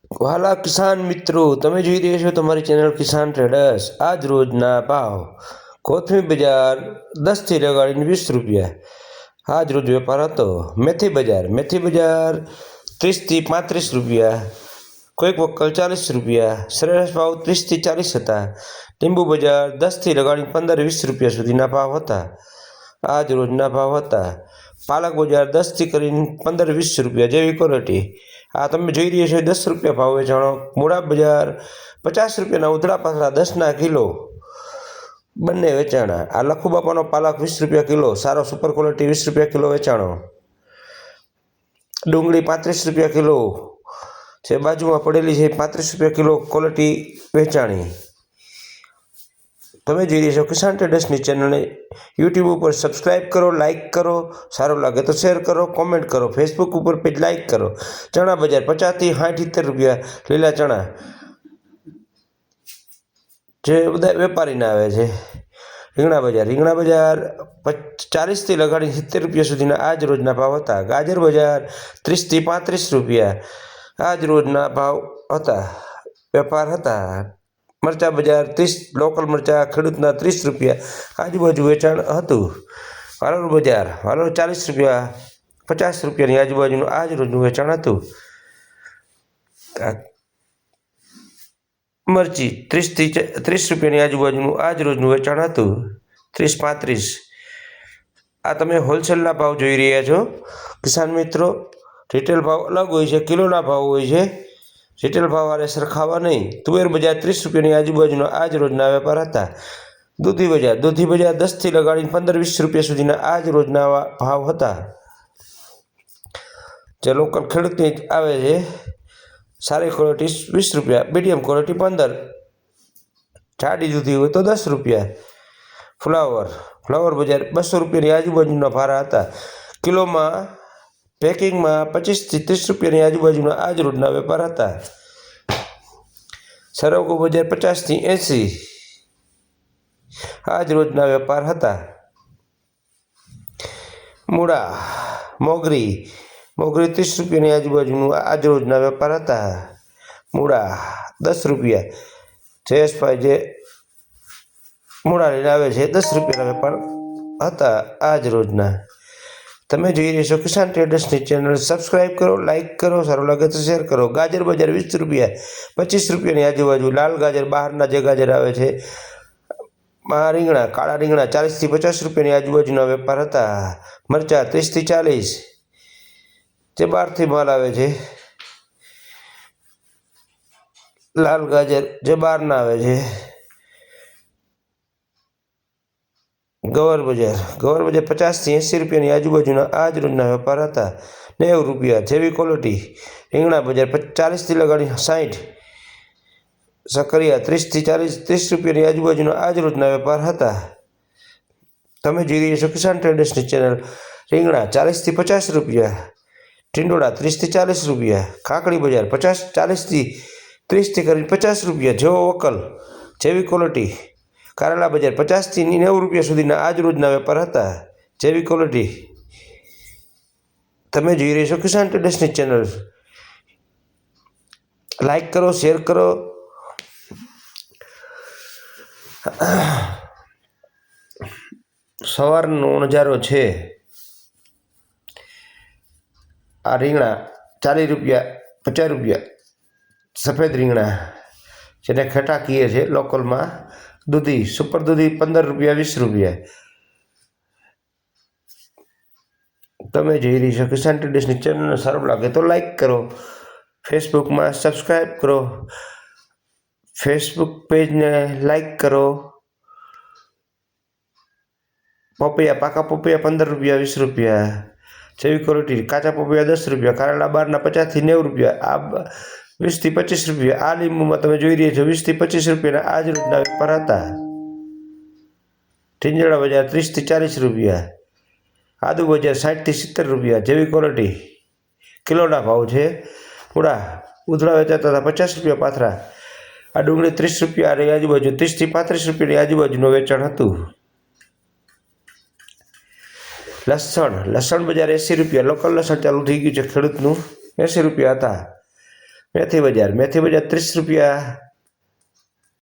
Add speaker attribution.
Speaker 1: વાલા કિસાન મિત્રો, તમે જોઈ રહ્યા છો તમારી ચેનલ કિસાન ટ્રેડર્સ। આજ રોજના ભાવ કોથમીર બજાર 10 થી લગાડીને 20 રૂપિયા આજ રોજ વેપાર હતો। મેથી બજાર 30 થી 35 રૂપિયા, કોઈક વક્કલ 40 રૂપિયા, સરેરાશ ભાવ 30 થી 40 હતા। લીંબુ બજાર 10 થી લગાડીને 15-20 રૂપિયા સુધીના ભાવ હતા। આજ રોજના ભાવ હતા। પાલક બજાર 10 થી કરીને 15-20 રૂપિયા જેવી ક્વોલિટી। આ તમે જોઈ રહ્યા છો 10 રૂપિયા ભાવ વેચાણો। મૂળા બજાર 50 રૂપિયાના ઉધડા પાથરા 10ના કિલો બંને વેચાણા। આ લખુ બાપાનો પાલક 20 રૂપિયા કિલો, સારો સુપર ક્વોલિટી 20 રૂપિયા કિલો વેચાણો। ડુંગળી 35 રૂપિયા કિલો છે, બાજુમાં પડેલી છે 35 રૂપિયા કિલો ક્વોલિટી વેચાણી। તમે જોઈ રહ્યા છો કિસાન ટ્રેડર્સની ચેનલને યુટ્યુબ ઉપર સબસ્ક્રાઈબ કરો, લાઇક કરો, સારું લાગે તો શેર કરો, કોમેન્ટ કરો, ફેસબુક ઉપર પેજ લાઇક કરો। ચણા બજાર 50 થી 60-70 રૂપિયા લીલા ચણા જે બધા વેપારીના આવે છે। રીંગણા બજાર 40 થી લગાડીને 70 રૂપિયા સુધીના આજ રોજના ભાવ હતા। ગાજર બજાર 30 થી 35 રૂપિયા આજ રોજના ભાવ હતા, વેપાર હતા। મરચા બજાર 30, લોકલ મરચા ખેડૂતના 30 રૂપિયા આજુબાજુ વેચાણ હતું। વાલોર બજાર 40 રૂપિયા 50 રૂપિયાની આજુબાજુનું આજ રોજનું વેચાણ હતું। મરચી 30 થી 30 રૂપિયાની આજુબાજુનું આજ રોજનું વેચાણ હતું। 30-35 આ તમે હોલસેલના ભાવ જોઈ રહ્યા છો કિસાન મિત્રો। રિટેલ ભાવ અલગ હોય છે, કિલોના ભાવ હોય છે, રિટેલ ભાવવાળે સરખાવા નહીં। તુવેર બજાર 30 રૂપિયાની આજુબાજુનો આજ રોજના વેપાર હતા। દૂધી બજાર 10 થી લગાડીને 15-20 રૂપિયા સુધીના આજ રોજના ભાવ હતા। જે લોકલ ખેડૂતની આવે છે, સારી ક્વોલિટી 20 રૂપિયા, મીડિયમ ક્વોલિટી 15, જાડી દૂધી હોય તો 10 રૂપિયા। ફ્લાવર બજાર 200 રૂપિયાની આજુબાજુના ભારા હતા। કિલોમાં પેકિંગમાં 25 થી 30 રૂપિયાની આજુબાજુના આજ રોજના વેપાર હતા। સરગવો બજાર 50 થી 80 આજ રોજના વેપાર હતા। મૂળા મોગરી 30 રૂપિયાની આજુબાજુનું આજ રોજના વેપાર હતા। મૂળા 10 રૂપિયા, જયેશભાઈ જે મૂળા લઈને આવે છે 10 રૂપિયાના વેપાર હતા આજ રોજના। તમે જોઈ રહ્યા છો કિસાન ટ્રેડર્સની ચેનલ, સબસ્ક્રાઈબ કરો, લાઇક કરો, સારું લાગે તો શેર કરો। ગાજર બજાર 20 રૂપિયા 25 રૂપિયાની આજુબાજુ, લાલ ગાજર બહારના જે ગાજર આવે છે। રીંગણા કાળા રીંગણા 40 થી 50 રૂપિયાની આજુબાજુના વેપાર હતા। મરચા 30 થી 40 જે બહારથી માલ આવે છે। લાલ ગાજર જે બહારના આવે છે। ગવાર બજાર 50 થી 80 રૂપિયાની આજુબાજુના આજ રોજના વેપાર હતા। 90 રૂપિયા જેવી ક્વોલિટી। રીંગણા બજાર 40 થી લગાડીને 60, સકરિયા 30 થી 30 રૂપિયાની આજુબાજુના આજ રોજના વેપાર હતા। તમે જોઈ રહ્યા છો કિસાન ટ્રેડર્સની ચેનલ। રીંગણા 40 થી 50 રૂપિયા, ટીંડોળા 30 થી 40 રૂપિયા, કાકડી બજાર 40 થી 30 થી કરીને 50 રૂપિયા જેવો વકલ જેવી ક્વોલિટી। કારેલા બજાર 50 થી 90 રૂપિયા સુધીના આજ રોજના વેપાર હતા, જેવી ક્વોલિટી। તમે જોઈ રહ્યા છો કિસાન ટ્રેડર્સની ચેનલ, લાઇક કરો, શેર કરો। સવારનો નજારો છે। આ રીંગણા 40 રૂપિયા 50 રૂપિયા, સફેદ રીંગણા જેને ખેટા કહીએ છે લોકલમાં। દૂધી સુપર દૂધી 15 રૂપિયા 20 રૂપિયા। તમે જોઈ રહી છો કિસાન ટ્રેડર્સની ચેનલને સારું લાગે તો લાઇક કરો, ફેસબુકમાં સબસ્ક્રાઈબ કરો, ફેસબુક પેજને લાઇક કરો। પપૈયા પાકા પપૈયા 15 રૂપિયા 20 રૂપિયા જેવી ક્વોલિટી। કાચા પપૈયા 10 રૂપિયા, કારેલા બહારના 50 થી 90 રૂપિયા, આ 20 થી 25 રૂપિયા। આ લીંબુમાં તમે જોઈ રહ્યા છો 20 થી 25 રૂપિયાના આજ રોજના વેપાર હતા। ટીંજળા બજાર 30 થી 40 રૂપિયા, આદુ બજાર 60 થી 70 રૂપિયા જેવી ક્વોલિટી, કિલોના ભાવ છે। મૂળા ઉધડા વેચાતા હતા 50 રૂપિયા પાથરા। આ ડુંગળી 30 રૂપિયા આજુબાજુ, 30 થી 35 રૂપિયાની આજુબાજુનું વેચાણ હતું। લસણ બજાર 80 રૂપિયા, લોકલ લસણ ચાલુ થઈ ગયું છે ખેડૂતનું, 80 રૂપિયા હતા। મેથી બજાર 30 રૂપિયા,